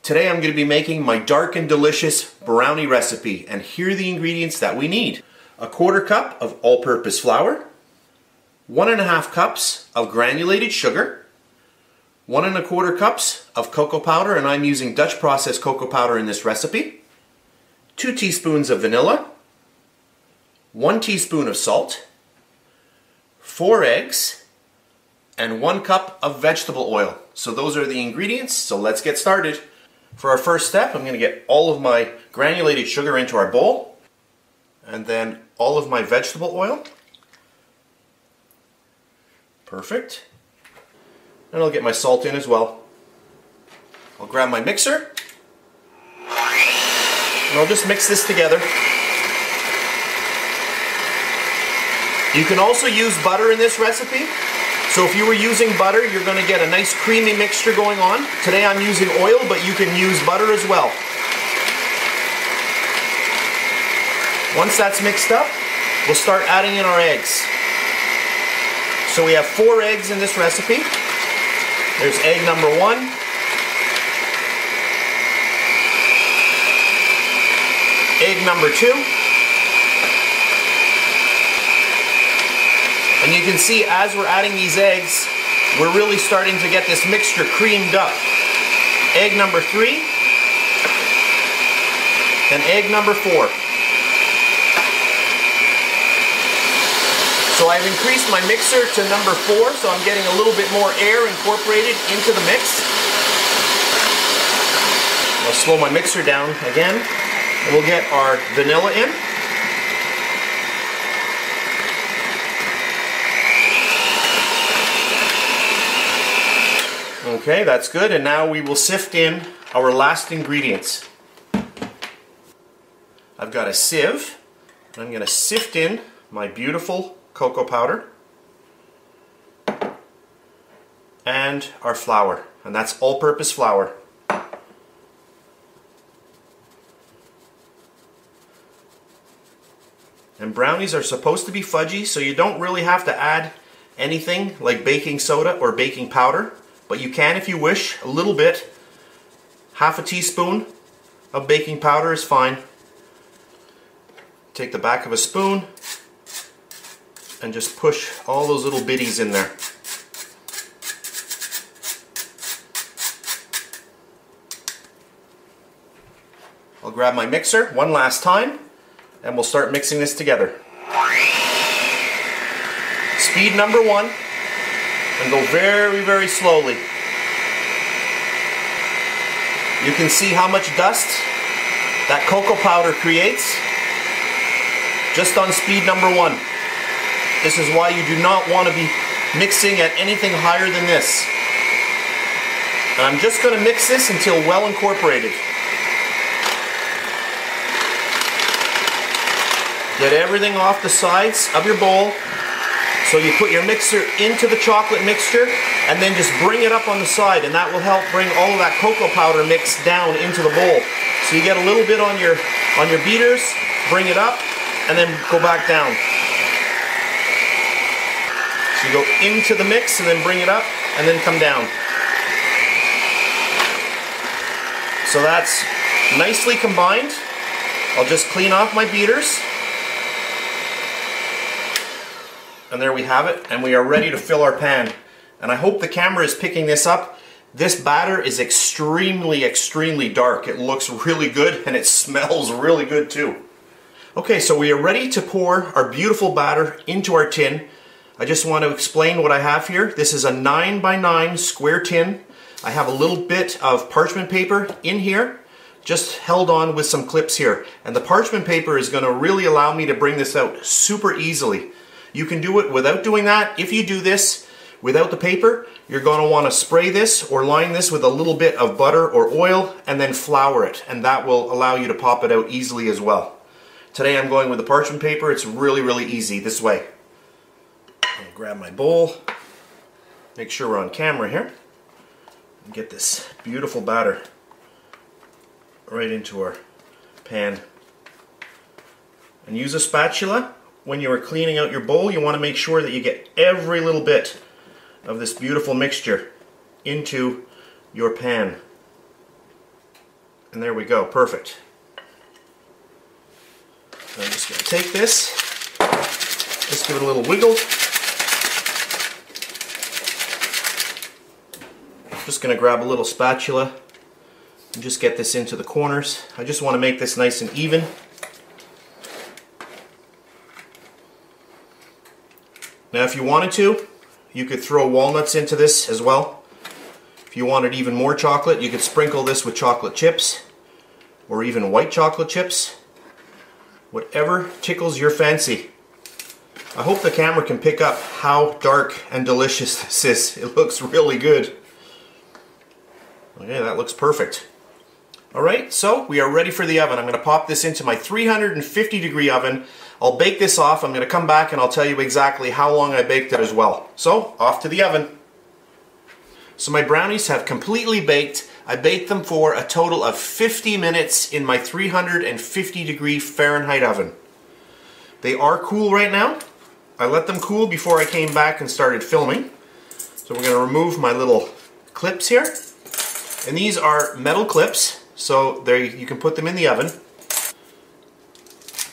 Today I'm going to be making my dark and delicious brownie recipe, and here are the ingredients that we need. A 1/4 cup of all-purpose flour, 1½ cups of granulated sugar, 1 1/4 cups of cocoa powder, and I'm using Dutch processed cocoa powder in this recipe, 2 teaspoons of vanilla, 1 teaspoon of salt, 4 eggs, and 1 cup of vegetable oil. So those are the ingredients, so let's get started. For our first step, I'm going to get all of my granulated sugar into our bowl, and then all of my vegetable oil. Perfect. And I'll get my salt in as well. I'll grab my mixer, and I'll just mix this together. You can also use butter in this recipe. So if you were using butter, you're going to get a nice creamy mixture going on. Today I'm using oil, but you can use butter as well. Once that's mixed up, we'll start adding in our eggs. So we have 4 eggs in this recipe. There's egg number 1. Egg number 2. And you can see as we're adding these eggs, we're really starting to get this mixture creamed up. Egg number 3 and egg number 4. So I've increased my mixer to number 4, so I'm getting a little bit more air incorporated into the mix. I'll slow my mixer down again, and we'll get our vanilla in. Okay, that's good, and now we will sift in our last ingredients. I've got a sieve, and I'm going to sift in my beautiful cocoa powder and our flour, and that's all-purpose flour. And brownies are supposed to be fudgy, so you don't really have to add anything like baking soda or baking powder. But you can, if you wish, a little bit. Half a teaspoon of baking powder is fine. Take the back of a spoon and just push all those little bitties in there. I'll grab my mixer one last time and we'll start mixing this together. Speed number 1. And go very, very slowly. You can see how much dust that cocoa powder creates just on speed number 1. This is why you do not want to be mixing at anything higher than this. And I'm just going to mix this until well incorporated. Get everything off the sides of your bowl. So you put your mixer into the chocolate mixture and then just bring it up on the side, and that will help bring all of that cocoa powder mix down into the bowl. So you get a little bit on your beaters, bring it up, and then go back down. So you go into the mix and then bring it up and then come down. So that's nicely combined. I'll just clean off my beaters. And there we have it, and we are ready to fill our pan. And I hope the camera is picking this up. This batter is extremely, extremely dark. It looks really good, and it smells really good too. Okay, so we are ready to pour our beautiful batter into our tin. I just want to explain what I have here. This is a 9 by 9 square tin. I have a little bit of parchment paper in here, just held on with some clips here. And the parchment paper is going to really allow me to bring this out super easily. You can do it without doing that. If you do this without the paper, you're going to want to spray this or line this with a little bit of butter or oil and then flour it, and that will allow you to pop it out easily as well. Today I'm going with the parchment paper. It's really, really easy this way. I'll grab my bowl, make sure we're on camera here, and get this beautiful batter right into our pan. And use a spatula. When you are cleaning out your bowl, you want to make sure that you get every little bit of this beautiful mixture into your pan. And there we go, perfect. I'm just going to take this, just give it a little wiggle. I'm just going to grab a little spatula and just get this into the corners. I just want to make this nice and even. Now if you wanted to, you could throw walnuts into this as well. If you wanted even more chocolate, you could sprinkle this with chocolate chips or even white chocolate chips. Whatever tickles your fancy. I hope the camera can pick up how dark and delicious this is. It looks really good. Okay, that looks perfect. Alright, so we are ready for the oven. I'm going to pop this into my 350 degree oven. I'll bake this off. I'm going to come back and I'll tell you exactly how long I baked it as well. So, off to the oven. So my brownies have completely baked. I baked them for a total of 50 minutes in my 350 degree Fahrenheit oven. They are cool right now. I let them cool before I came back and started filming. So we're going to remove my little clips here. And these are metal clips, so there you can put them in the oven.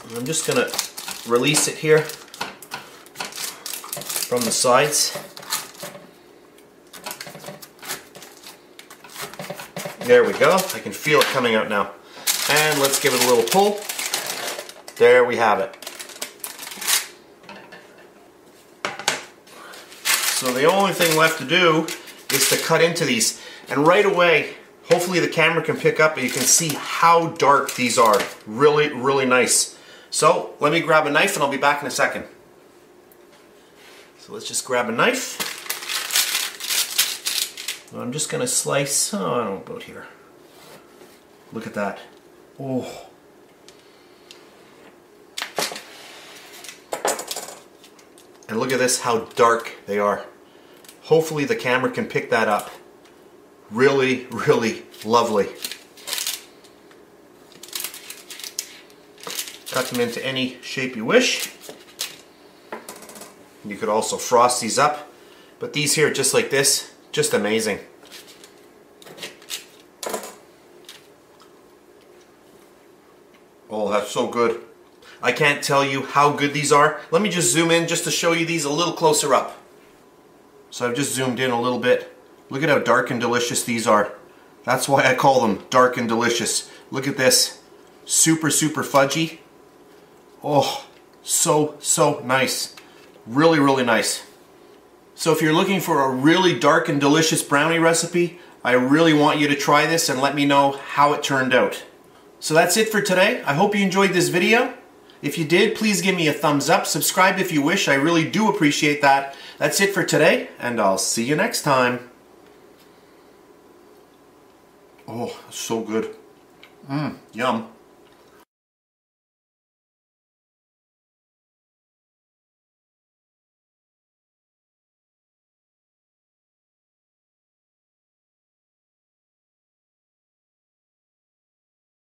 And I'm just going to release it here from the sides. There we go. I can feel it coming out now. And let's give it a little pull. There we have it. So the only thing left to do is to cut into these. And right away, hopefully the camera can pick up and you can see how dark these are. Really, really nice. So let me grab a knife and I'll be back in a second. So let's just grab a knife. I'm just going to slice, I don't know about here. Look at that. Oh. And look at this, how dark they are. Hopefully the camera can pick that up. Really, really lovely. Cut them into any shape you wish. You could also frost these up. But these here, just like this, just amazing. Oh, that's so good. I can't tell you how good these are. Let me just zoom in just to show you these a little closer up. So I've just zoomed in a little bit. Look at how dark and delicious these are. That's why I call them dark and delicious. Look at this. Super, super fudgy. Oh, so, so nice. Really, really nice. So if you're looking for a really dark and delicious brownie recipe, I really want you to try this and let me know how it turned out. So that's it for today. I hope you enjoyed this video. If you did, please give me a thumbs up. Subscribe if you wish. I really do appreciate that. That's it for today, and I'll see you next time. Oh, so good. Yum.